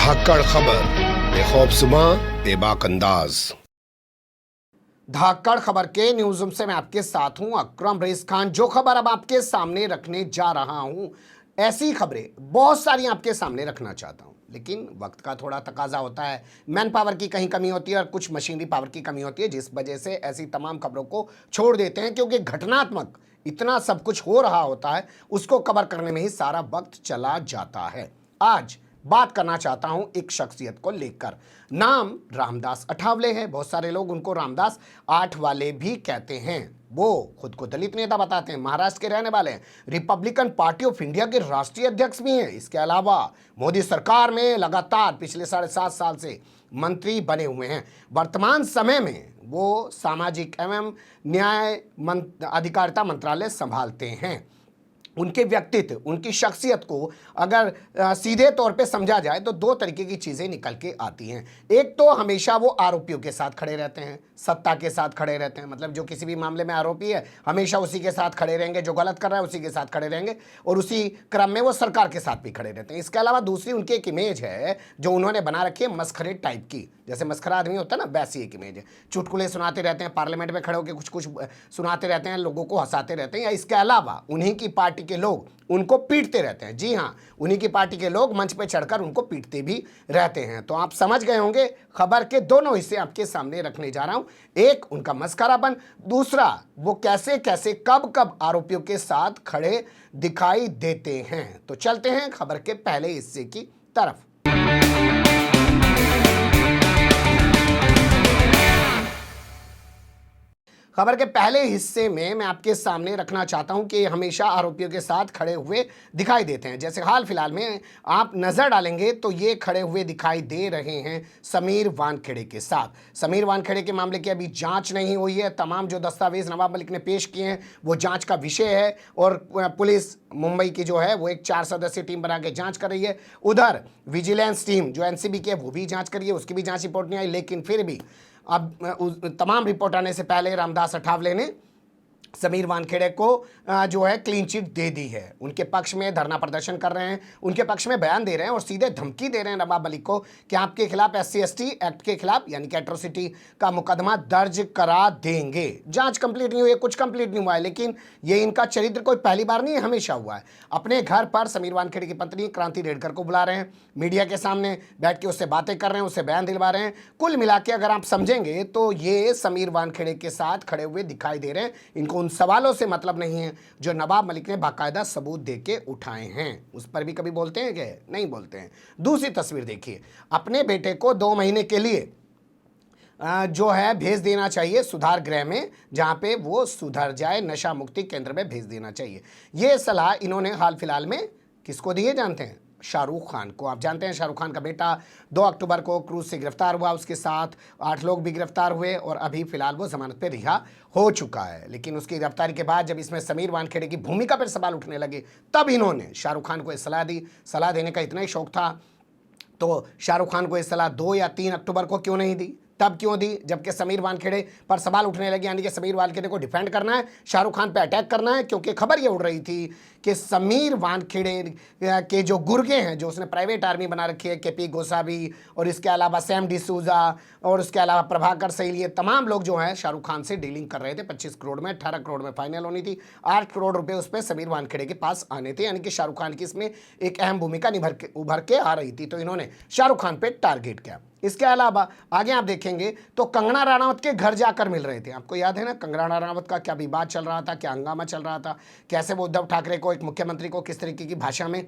धाकड़ खबर बेखौफजुमा बेबाक अंदाज। धाकड़ खबर के न्यूज रूम से मैं आपके साथ हूं अकरम रईस खान। जो खबर अब आपके सामने रखने जा रहा हूं, ऐसी खबरें बहुत सारी आपके सामने रखना चाहता हूं, लेकिन वक्त का थोड़ा तकाजा होता है, मैन पावर की कहीं कमी होती है और कुछ मशीनरी पावर की कमी होती है, जिस वजह से ऐसी तमाम खबरों को छोड़ देते हैं, क्योंकि घटनात्मक इतना सब कुछ हो रहा होता है, उसको कवर करने में ही सारा वक्त चला जाता है। आज बात करना चाहता हूं एक शख्सियत को लेकर। नाम रामदास अठावले है। बहुत सारे लोग उनको रामदास आठ वाले भी कहते हैं। वो खुद को दलित नेता बताते हैं, महाराष्ट्र के रहने वाले हैं, रिपब्लिकन पार्टी ऑफ इंडिया के राष्ट्रीय अध्यक्ष भी हैं। इसके अलावा मोदी सरकार में लगातार पिछले 7.5 साल से मंत्री बने हुए हैं। वर्तमान समय में वो सामाजिक एवं न्याय अधिकारिता मंत्रालय संभालते हैं। उनके व्यक्तित्व, उनकी शख्सियत को अगर सीधे तौर पे समझा जाए तो दो तरीके की चीज़ें निकल के आती हैं। एक तो हमेशा वो आरोपियों के साथ खड़े रहते हैं, सत्ता के साथ खड़े रहते हैं, मतलब जो किसी भी मामले में आरोपी है हमेशा उसी के साथ खड़े रहेंगे, जो गलत कर रहा है उसी के साथ खड़े रहेंगे, और उसी क्रम में वो सरकार के साथ भी खड़े रहते हैं। इसके अलावा दूसरी उनकी एक इमेज है जो उन्होंने बना रखी है मस्खरे टाइप की, जैसे मस्खरा आदमी होता है ना, वैसी एक इमेज है। चुटकुले सुनाते रहते हैं, पार्लियामेंट में खड़े होकर कुछ कुछ सुनाते रहते हैं, लोगों को हंसाते रहते हैं, या इसके अलावा उन्हीं की पार्टी के लोग उनको पीटते रहते हैं। जी हाँ, उन्हीं की पार्टी के लोग मंच पे चढ़कर उनको पीटते भी रहते हैं। तो आप समझ गए होंगे, खबर के दोनों हिस्से आपके सामने रखने जा रहा हूं। एक उनका मस्खरापन, दूसरा वो कैसे कैसे कब कब आरोपियों के साथ खड़े दिखाई देते हैं। तो चलते हैं खबर के पहले हिस्से की तरफ। खबर के पहले हिस्से में मैं आपके सामने रखना चाहता हूं कि हमेशा आरोपियों के साथ खड़े हुए दिखाई देते हैं। जैसे हाल फिलहाल में आप नजर डालेंगे तो ये खड़े हुए दिखाई दे रहे हैं समीर वानखेड़े के साथ। समीर वानखेड़े के मामले की अभी जांच नहीं हुई है। तमाम जो दस्तावेज नवाब मलिक ने पेश किए हैं वो जांच का विषय है, और पुलिस मुंबई की जो है वो एक 4 सदस्यीय टीम बना के जांच कर रही है। उधर विजिलेंस टीम जो एनसीबी की है वो भी जांच कर रही है, उसकी भी जांच रिपोर्ट नहीं आई। लेकिन फिर भी अब तमाम रिपोर्ट आने से पहले रामदास अठावले ने समीर वानखेड़े को जो है क्लीन चिट दे दी है। उनके पक्ष में धरना प्रदर्शन कर रहे हैं, उनके पक्ष में बयान दे रहे हैं और सीधे धमकी दे रहे हैं नवाब मलिक को कि आपके खिलाफ SC/ST एक्ट के खिलाफ यानी कि एट्रोसिटी का मुकदमा दर्ज करा देंगे। जांच कंप्लीट नहीं हुई है, कुछ कंप्लीट नहीं हुआ है, लेकिन ये इनका चरित्र कोई पहली बार नहीं है, हमेशा हुआ है। अपने घर पर समीर वानखेड़े की पत्नी क्रांति रेडकर को बुला रहे हैं, मीडिया के सामने बैठ के उससे बातें कर रहे हैं, उससे बयान दिलवा रहे हैं। कुल मिला के अगर आप समझेंगे तो ये समीर वानखेड़े के साथ खड़े हुए दिखाई दे रहे हैं। इनको उन सवालों से मतलब नहीं है जो नवाब मलिक ने बाकायदा सबूत देके उठाए हैं। उस पर भी कभी बोलते हैं क्या? नहीं बोलते हैं। दूसरी तस्वीर देखिए, अपने बेटे को 2 महीने के लिए जो है भेज देना चाहिए सुधार गृह में, जहां पे वो सुधर जाए, नशा मुक्ति केंद्र में भेज देना चाहिए। ये सलाह इन्होंने हाल फिलहाल में किसको दी है जानते हैं? शाहरुख खान को। आप जानते हैं शाहरुख खान का बेटा 2 अक्टूबर को क्रूज से गिरफ्तार हुआ, उसके साथ 8 लोग भी गिरफ्तार हुए और अभी फिलहाल वो जमानत पे रिहा हो चुका है। लेकिन उसकी गिरफ्तारी के बाद जब इसमें समीर वानखेड़े की भूमिका पर सवाल उठने लगे, तब इन्होंने शाहरुख खान को सलाह दी। सलाह देने का इतना ही शौक था तो शाहरुख खान को ये सलाह 2 या 3 अक्टूबर को क्यों नहीं दी? तब क्यों दी जबकि समीर वानखेड़े पर सवाल उठने लगे, यानी कि समीर वानखेड़े को डिफेंड करना है, शाहरुख खान पे अटैक करना है। क्योंकि खबर ये उड़ रही थी कि समीर वानखेड़े के जो गुर्गे हैं, जो उसने प्राइवेट आर्मी बना रखी है, KP गोसावी और इसके अलावा सैम डिसूजा और उसके अलावा प्रभाकर सैल, ये तमाम लोग जो हैं शाहरुख खान से डीलिंग कर रहे थे। 25 करोड़ में 18 करोड़ में फाइनल होनी थी, 8 करोड़ रुपए उस पर समीर वानखेड़े के पास आने थे, यानी कि शाहरुख खान की इसमें एक अहम भूमिका उभर के आ रही थी। तो इन्होंने शाहरुख खान पे टारगेट किया। इसके अलावा आगे आप देखेंगे तो कंगना रनावत के घर जाकर मिल रहे थे। आपको याद है ना कंगना रनावत का क्या विवाद चल रहा था, क्या हंगामा चल रहा था, कैसे वो उद्धव ठाकरे को, एक मुख्यमंत्री को किस तरीके की भाषा में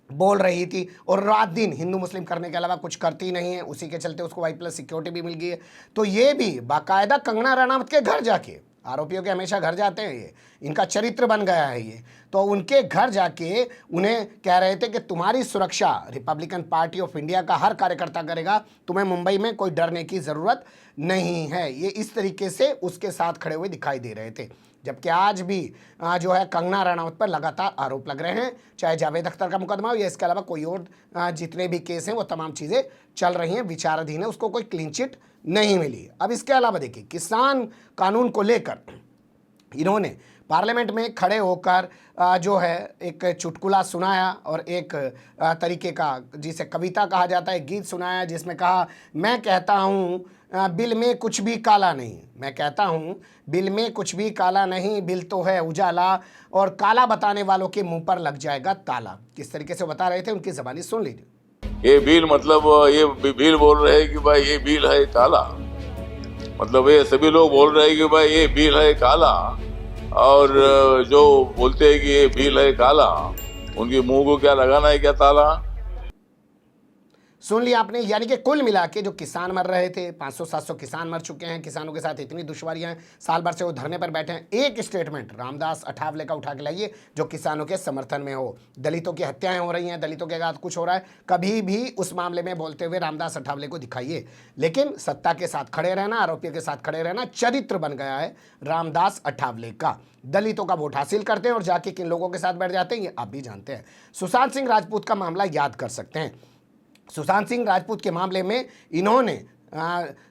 बोल रही थी, और रात दिन हिंदू मुस्लिम करने के अलावा कुछ करती नहीं है। उसी के चलते उसको Y+ सिक्योरिटी भी मिल गई है। तो ये भी बाकायदा कंगना रनावत के घर जाके, आरोपियों के हमेशा घर जाते हैं, ये इनका चरित्र बन गया है ये, तो उनके घर जाके उन्हें कह रहे थे कि तुम्हारी सुरक्षा रिपब्लिकन पार्टी ऑफ इंडिया का हर कार्यकर्ता करेगा, तुम्हें मुंबई में कोई डरने की ज़रूरत नहीं है। ये इस तरीके से उसके साथ खड़े हुए दिखाई दे रहे थे। जबकि आज भी जो है कंगना रनावत पर लगातार आरोप लग रहे हैं, चाहे जावेद अख्तर का मुकदमा हो या इसके अलावा कोई और जितने भी केस हैं वो तमाम चीज़ें चल रही हैं, विचाराधीन है, उसको कोई क्लीन चिट नहीं मिली। अब इसके अलावा देखिए, किसान कानून को लेकर इन्होंने पार्लियामेंट में खड़े होकर जो है एक चुटकुला सुनाया और एक तरीके का जिसे कविता कहा जाता है गीत सुनाया, जिसमें कहा, मैं कहता हूँ बिल में कुछ भी काला नहीं, मैं कहता हूँ बिल में कुछ भी काला नहीं, बिल तो है उजाला और काला बताने वालों के मुंह पर लग जाएगा ताला। किस तरीके से बता रहे थे उनकी ज़बानी सुन लीजिए। ये बिल मतलब ये बिल बोल रहे हैं कि भाई ये बिल है काला, मतलब ये सभी लोग बोल रहे हैं कि भाई ये बिल है काला, और जो बोलते हैं कि ये बिल है काला उनके मुंह को क्या लगाना है, क्या ताला। सुन लिया आपने, यानी कि कुल मिला के जो किसान मर रहे थे, 500-700 किसान मर चुके हैं, किसानों के साथ इतनी दुश्वारियां हैं, साल भर से वो धरने पर बैठे हैं। एक स्टेटमेंट रामदास अठावले का उठा के लाइए जो किसानों के समर्थन में हो। दलितों की हत्याएं हो रही हैं, दलितों के साथ कुछ हो रहा है, कभी भी उस मामले में बोलते हुए रामदास अठावले को दिखाइए। लेकिन सत्ता के साथ खड़े रहना, आरोपियों के साथ खड़े रहना चरित्र बन गया है रामदास अठावले का। दलितों का वोट हासिल करते हैं और जाके किन लोगों के साथ बैठ जाते हैं ये आप भी जानते हैं। सुशांत सिंह राजपूत का मामला याद कर सकते हैं। सुशांत सिंह राजपूत के मामले में इन्होंने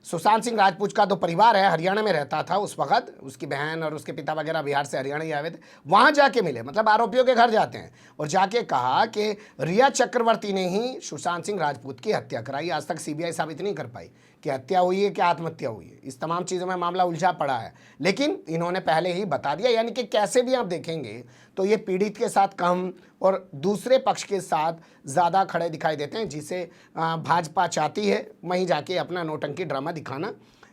सुशांत सिंह राजपूत का जो परिवार है हरियाणा में रहता था उस वक्त, उसकी बहन और उसके पिता वगैरह बिहार से हरियाणा ही आए थे, वहाँ जाके मिले, मतलब आरोपियों के घर जाते हैं और जाके कहा कि रिया चक्रवर्ती ने ही सुशांत सिंह राजपूत की हत्या कराई। आज तक सीबीआई साबित नहीं कर पाई कि हत्या हुई है कि आत्महत्या हुई है। इस तमाम चीज़ों में मामला उलझा पड़ा है, लेकिन इन्होंने पहले ही बता दिया। यानी कि कैसे भी आप देखेंगे तो ये पीड़ित के साथ कम और दूसरे पक्ष के साथ ज़्यादा खड़े दिखाई देते हैं, जिसे भाजपा चाहती है वहीं जाके अपना नौटंकी ड्रामा दिखाना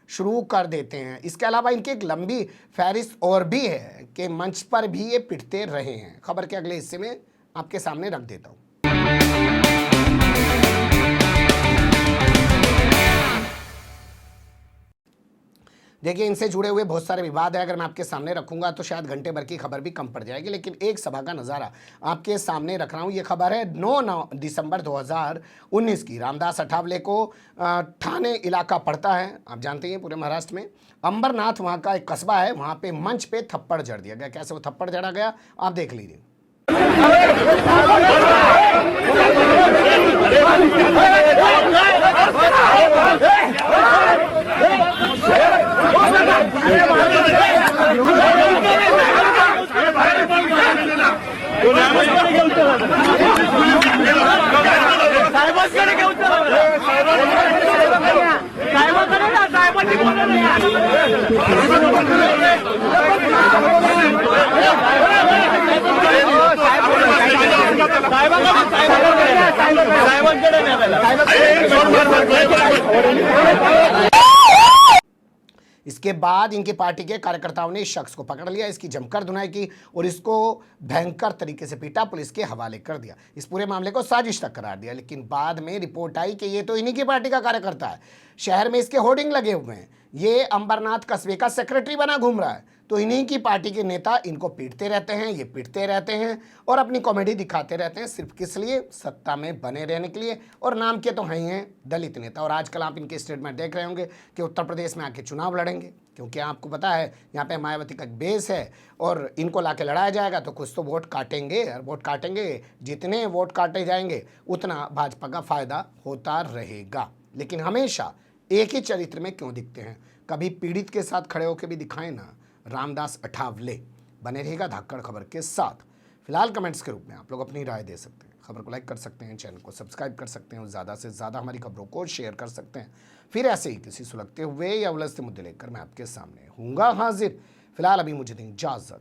शुरू कर देते हैं। इसके अलावा इनकी एक लंबी फहरिस्त और भी है कि मंच पर भी ये पिटते रहे हैं। खबर के अगले हिस्से में आपके सामने रख देता हूँ। देखिए, इनसे जुड़े हुए बहुत सारे विवाद है, अगर मैं आपके सामने रखूंगा तो शायद घंटे भर की खबर भी कम पड़ जाएगी, लेकिन एक सभा का नज़ारा आपके सामने रख रहा हूं। ये खबर है 9 दिसंबर 2019 की। रामदास अठावले को ठाणे इलाका पड़ता है, आप जानते हैं पूरे महाराष्ट्र में। अंबरनाथ वहाँ का एक कस्बा है, वहाँ पे मंच पे थप्पड़ जड़ दिया गया। कैसे वो थप्पड़ जड़ा गया आप देख लीजिए। इसके बाद इनकी पार्टी के कार्यकर्ताओं ने इस शख्स को पकड़ लिया, इसकी जमकर धुनाई की और इसको भयंकर तरीके से पीटा, पुलिस के हवाले कर दिया। इस पूरे मामले को साजिश तक करार दिया, लेकिन बाद में रिपोर्ट आई कि ये तो इन्हीं की पार्टी का कार्यकर्ता है, शहर में इसके होर्डिंग लगे हुए हैं, ये अंबरनाथ कस्बे का सेक्रेटरी बना घूम रहा है, तो इन्हीं की पार्टी के नेता इनको पीटते रहते हैं, ये पीटते रहते हैं और अपनी कॉमेडी दिखाते रहते हैं। सिर्फ किस लिए? सत्ता में बने रहने के लिए। और नाम के तो हैं दलित नेता। और आजकल आप इनके स्टेटमेंट देख रहे होंगे कि उत्तर प्रदेश में आके चुनाव लड़ेंगे, क्योंकि आपको पता है यहाँ पे मायावती का बेस है और इनको लाके लड़ाया जाएगा तो कुछ तो वोट काटेंगे, और वोट काटेंगे, जितने वोट काटे जाएंगे उतना भाजपा का फायदा होता रहेगा। लेकिन हमेशा एक ही चरित्र में क्यों दिखते हैं? कभी पीड़ित के साथ खड़े होकर भी दिखाएं ना। रामदास अठावले। बने रहेगा धाकड़ खबर के साथ। फिलहाल कमेंट्स के रूप में आप लोग अपनी राय दे सकते हैं, खबर को लाइक कर सकते हैं, चैनल को सब्सक्राइब कर सकते हैं और ज़्यादा से ज़्यादा हमारी खबरों को शेयर कर सकते हैं। फिर ऐसे ही किसी सुलगते हुए या उलझते मुद्दे लेकर मैं आपके सामने हूँगा हाजिर। फिलहाल अभी मुझे दें इजाज़त।